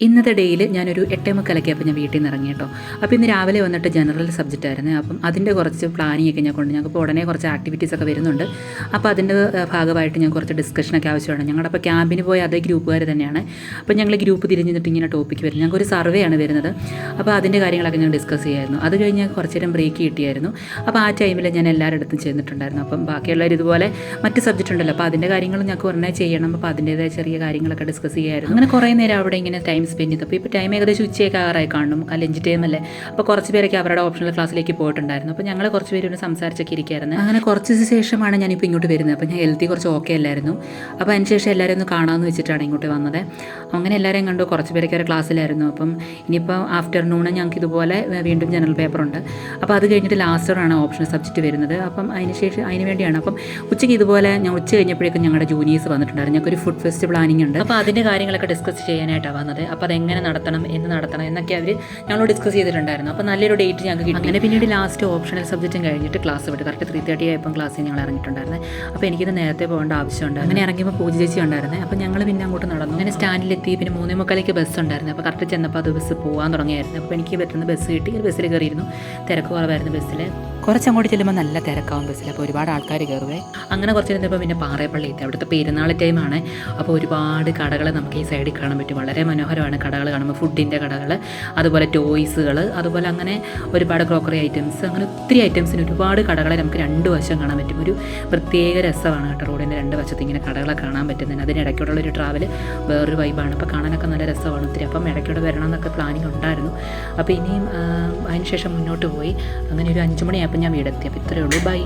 ഇന്നത്തെ ഡേയിൽ ഞാനൊരു 8:45 ഞാൻ വീട്ടിൽ നിന്ന് ഇറങ്ങി കേട്ടോ. അപ്പോൾ ഇന്ന് രാവിലെ വന്നിട്ട് ജനറൽ സബ്ജക്റ്റ് ആയിരുന്നു. അപ്പം അതിൻ്റെ കുറച്ച് പ്ലാനിങ് ഒക്കെ ഞാൻ കൊണ്ട് ഞങ്ങൾക്ക് ഉടനെ കുറച്ച് ആക്ടിവിറ്റീസ് ഒക്കെ വരുന്നുണ്ട്. അപ്പോൾ അതിൻ്റെ ഭാഗമായിട്ട് ഞാൻ കുറച്ച് ഡിസ്കഷനൊക്കെ ആവശ്യമാണ്. ഞങ്ങളുടെ അപ്പോൾ ക്യാമ്പിന് പോയ അതേ ഗ്രൂപ്പുകാർ തന്നെയാണ്. അപ്പോൾ ഞങ്ങൾ ഗ്രൂപ്പ് തിരിഞ്ഞ് നിന്നിട്ട് ഇങ്ങനെ ടോപ്പിക്ക് വരുന്നത്, ഞങ്ങൾക്കൊരു സർവേ ആണ് വരുന്നത്. അപ്പോൾ അതിൻ്റെ കാര്യങ്ങളൊക്കെ ഞാൻ ഡിസ്കസ് ചെയ്യായിരുന്നു. അത് കഴിഞ്ഞ് കുറച്ച് നേരം ബ്രേക്ക് കിട്ടിയായിരുന്നു. അപ്പോൾ ആ ടൈമിൽ ഞാൻ എല്ലാവരുടെ അടുത്തും ചെന്നിട്ടുണ്ടായിരുന്നു. അപ്പം ബാക്കിയുള്ളവർ ഇതുപോലെ മറ്റ് സബ്ജക്റ്റ് ഉണ്ടല്ലോ, അപ്പോൾ അതിൻ്റെ കാര്യങ്ങൾ ഞങ്ങൾക്ക് ഉടനെ ചെയ്യണം. അപ്പോൾ അതിൻ്റേതായ ചെറിയ കാര്യങ്ങളൊക്കെ ഡിസ്കസ് ചെയ്യായിരുന്നു. അങ്ങനെ കുറേ നേരം അവിടെ ഇങ്ങനെ ടൈം സ്പെൻഡ് ചെയ്തു. അപ്പോൾ ഇപ്പോൾ ടൈം ഏകദേശം ഉച്ചയൊക്കെ ആറായി കാണും, ലഞ്ച് ടൈം അല്ലേ. അപ്പോൾ കുറച്ച് പേരൊക്കെ അവരുടെ ഓപ്ഷണൽ ക്ലാസ്സിലേക്ക് പോയിട്ടുണ്ടായിരുന്നു. അപ്പോൾ ഞങ്ങൾ കുറച്ച് പേര് സംസാരിച്ചൊക്കെ ഇരിക്കുകയായിരുന്നു. അങ്ങനെ കുറച്ച് ശേഷമാണ് ഞാനിപ്പോൾ ഇങ്ങോട്ട് വരുന്നത്. അപ്പോൾ ഞാൻ ഹെൽത്തി കുറച്ച് ഓക്കെ അല്ലായിരുന്നു. അപ്പോൾ അതിന് ശേഷം എല്ലാവരും ഒന്ന് കാണാമെന്ന് വെച്ചിട്ടാണ് ഇങ്ങോട്ട് വന്നത്. അങ്ങനെ എല്ലാവരെയും കണ്ടു. കുറച്ച് പേരൊക്കെ ഒരു ക്ലാസ്സിലായിരുന്നു. അപ്പം ഇനിയിപ്പോൾ ആഫ്റ്റർനൂണ് ഞങ്ങൾക്ക് ഇതുപോലെ വീണ്ടും ജനറൽ പേപ്പറുണ്ട്. അപ്പോൾ അത് കഴിഞ്ഞിട്ട് ലാസ്റ്ററാണ് ഓപ്ഷണൽ സബ്ജക്റ്റ് വരുന്നത്. അപ്പം അതിന് വേണ്ടിയാണ്. അപ്പം ഉച്ചയ്ക്ക് ഇതുപോലെ ഞാൻ ഉച്ച കഴിഞ്ഞപ്പോഴേക്കും ഞങ്ങളുടെ ജൂനിയേഴ്സ് വന്നിട്ടുണ്ടായിരുന്നു. ഞങ്ങൾക്കൊരു ഫുഡ് ഫെസ്റ്റ് പ്ലാനിങ് ഉണ്ട്. അപ്പോൾ അതിൻ്റെ കാര്യങ്ങളൊക്കെ ഡിസ്കസ് ചെയ്യാനായിട്ടാണ് വന്നത്. അപ്പോൾ അതെങ്ങനെ നടത്തണം എന്നൊക്കെ അവർ ഞങ്ങളോട് ഡിസ്കസ് ചെയ്തിട്ടുണ്ടായിരുന്നു. അപ്പോൾ നല്ലൊരു ഡേറ്റ് ഞങ്ങൾക്ക് കിട്ടി. അങ്ങനെ പിന്നീട് ലാസ്റ്റ് ഓപ്ഷണൽ സബ്ജക്റ്റും കഴിഞ്ഞിട്ട് ക്ലാസ് വിട്ട് കറക്റ്റ് 3:30 ആയപ്പോൾ ക്ലാസ്സിൽ ഞങ്ങൾ ഇറങ്ങിയിട്ടുണ്ടായിരുന്നു. അപ്പോൾ എനിക്കിത് നേരത്തെ പോകേണ്ട ആവശ്യമുണ്ട്. അങ്ങനെ ഇറങ്ങിയപ്പോൾ പൂജ ചേച്ചി ഉണ്ടായിരുന്നു. അപ്പോൾ ഞങ്ങൾ പിന്നെ അങ്ങോട്ട് നടന്നു. അങ്ങനെ സ്റ്റാൻഡിലെത്തി. പിന്നെ 3:45 ബസ് ഉണ്ടായിരുന്നു. അപ്പോൾ കറക്റ്റ് ചെന്നപ്പോൾ അത് ബസ് പോകാൻ തുടങ്ങിയായിരുന്നു. അപ്പോൾ എനിക്ക് പറ്റുന്ന ബസ് കിട്ടി. ബസ്സിൽ കയറിയിരുന്നു. തിരക്ക് കുറവായിരുന്നു ബസ്സിൽ. കുറച്ചങ്ങോട്ട് ചെല്ലുമ്പോൾ നല്ല തിരക്കാവും ബസ്സിൽ. അപ്പോൾ ഒരുപാട് ആൾക്കാർ കയറുവേ. അങ്ങനെ കുറച്ച് ഇരുന്നപ്പോൾ പിന്നെ പാറേപ്പള്ളി എത്തി. അവിടുത്തെ പെരുന്നാൾ ടൈമാണ്. അപ്പോൾ ഒരുപാട് കടകൾ നമുക്ക് ഈ സൈഡിൽ കാണാൻ പറ്റും. വളരെ മനോഹരമാണ് കടകൾ കാണുമ്പോൾ. ഫുഡിൻ്റെ കടകൾ, അതുപോലെ ടോയ്സുകൾ, അതുപോലെ അങ്ങനെ ഒരുപാട് ക്രോക്കറി ഐറ്റംസ്, അങ്ങനെ ഒത്തിരി ഐറ്റംസിന് ഒരുപാട് കടകളെ നമുക്ക് രണ്ട് വശം കാണാൻ പറ്റും. ഒരു പ്രത്യേക രസമാണ് കേട്ടോ. റോഡിൻ്റെ രണ്ട് വശത്ത് ഇങ്ങനെ കടകളെ കാണാൻ പറ്റുന്നതിന്. അതിനിടയ്ക്കുള്ളൊരു ട്രാവൽ വേറൊരു വൈബാണ്. അപ്പോൾ കാണാനൊക്കെ നല്ല രസമാണ് ഒത്തിരി. അപ്പം ഇടയ്ക്കൂടെ വരണം എന്നൊക്കെ പ്ലാനിങ് ഉണ്ടായിരുന്നു. അപ്പോൾ ഇനിയും അതിന് ശേഷം മുന്നോട്ട് പോയി. അങ്ങനെ ഒരു 5 മണിയായപ്പോൾ ഞാൻ വീടെത്തി. അപ്പോൾ ഇത്രയേ ഉള്ളൂ. ബൈ.